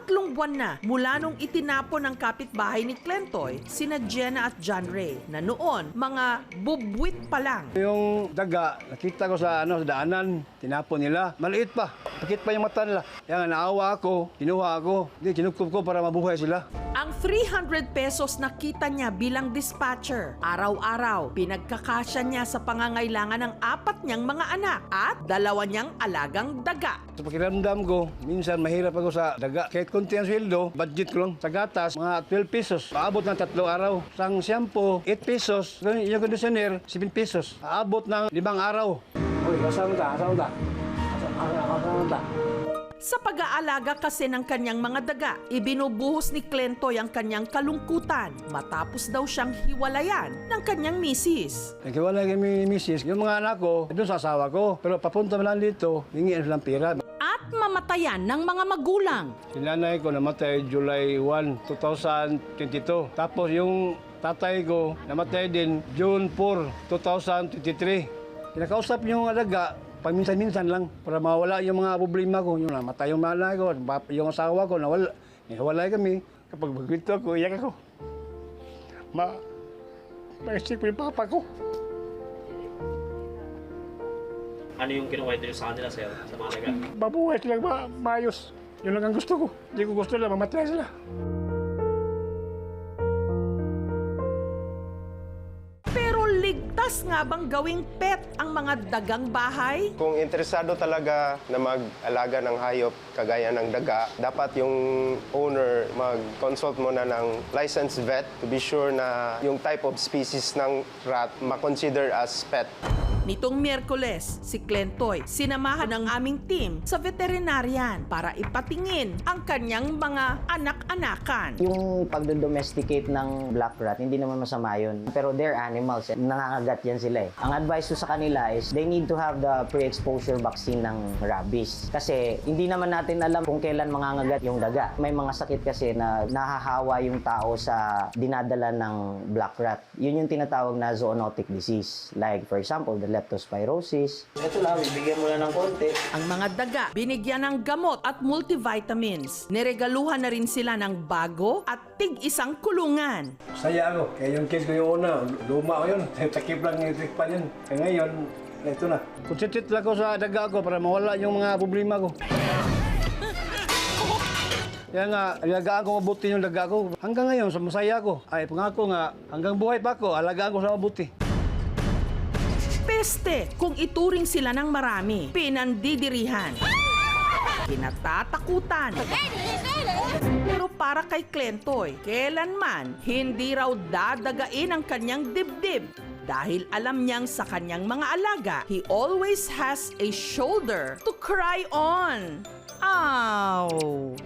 3 buwan na mula nung itinapon ng kapitbahay ni Clentoy, sina Jenna at John Ray, na noon mga bubwit pa lang. Yung daga, nakita ko sa daanan, tinapon nila. Maliit pa. Pakit pa yung mata nila. Kaya nga naawa ako, kinuha ako. Kinukub ko para mabuhay sila. Ang 300 pesos na kita niya bilang dispatcher, araw-araw pinagkakasya niya sa pangangailangan ng 4 niyang mga anak at 2 niyang alagang daga. Sa pakiramdam ko, minsan mahirap ako sa daga. Kahit konti ang sweldo, budget ko lang. Sa gatas, mga 12 pesos. Paabot ng 3 araw. Sang shampoo, 8 pesos. Yung conditioner, 7 pesos. Paabot ng 5 araw. Uy, asam ta. Sa pag-aalaga kasi ng kanyang mga daga, ibinubuhos ni Clentoy ang kanyang kalungkutan matapos daw siyang hiwalayan ng kanyang misis. Nagkiwalay kami ni misis. Yung mga anak ko, doon sa asawa ko. Pero papunta mo lang dito, hingiin silang pera. At mamatayan ng mga magulang. Si nanay ko namatay July 1, 2022. Tapos yung tatay ko namatay din June 4, 2023. Kinakausap yung alaga, paminsan-minsan lang para mawala yung mga problema ko. Yung namatay yung nanay ko, yung asawa ko, nawala kami. Kapag magkwento ako, iyak ako. Maisip ko yung papa ko. Ano yung kinukwento nyo sa kanila, sir, sa mga daga? Mabuhay silang maayos. Yun lang ang gusto ko. Hindi ko gusto lang mamatay sila. Pero ligtas nga bang gawing pet ang mga dagang bahay? Kung interesado talaga na mag-alaga ng hayop kagaya ng daga, dapat yung owner mag-consult muna ng licensed vet to be sure na yung type of species ng rat ma-consider as pet. Nitong Miyerkules, si Clentoy sinamahan ng aming team sa veterinarian para ipatingin ang kanyang mga anak-anakan. Yung pagdo-domesticate ng black rat, hindi naman masama yun. Pero they're animals, nangangagat yan sila eh. Ang advice ko sa kanila is they need to have the pre-exposure vaccine ng rabies. Kasi hindi naman natin alam kung kailan mangangagat yung daga. May mga sakit kasi na nahahawa yung tao sa dinadala ng black rat. Yun yung tinatawag na zoonotic disease. Like for example, the leptospirosis. Ito lang, bibigyan mo na ng konti. Ang mga daga, binigyan ng gamot at multivitamins. Niregaluhan na rin sila ng bago at tig-isang kulungan. Saya ako. Kaya yung case ko yung una, luma ko yun. Takip lang yung trick pa yun. Kaya ngayon, ito na. Concentrate lang ko sa daga ko para mawala yung mga problema ko. Kaya nga, alagaan ko mabuti yung daga ko. Hanggang ngayon, sa masaya ko. Ay, pangako nga, hanggang buhay pa ko, alagaan ko sa mabuti. Peste kung ituring sila ng marami, pinandidirihan, kinatatakutan. Pero para kay Clentoy, kailanman hindi raw dadagain ang kanyang dibdib. Dahil alam niyang sa kanyang mga alaga, he always has a shoulder to cry on. Ow!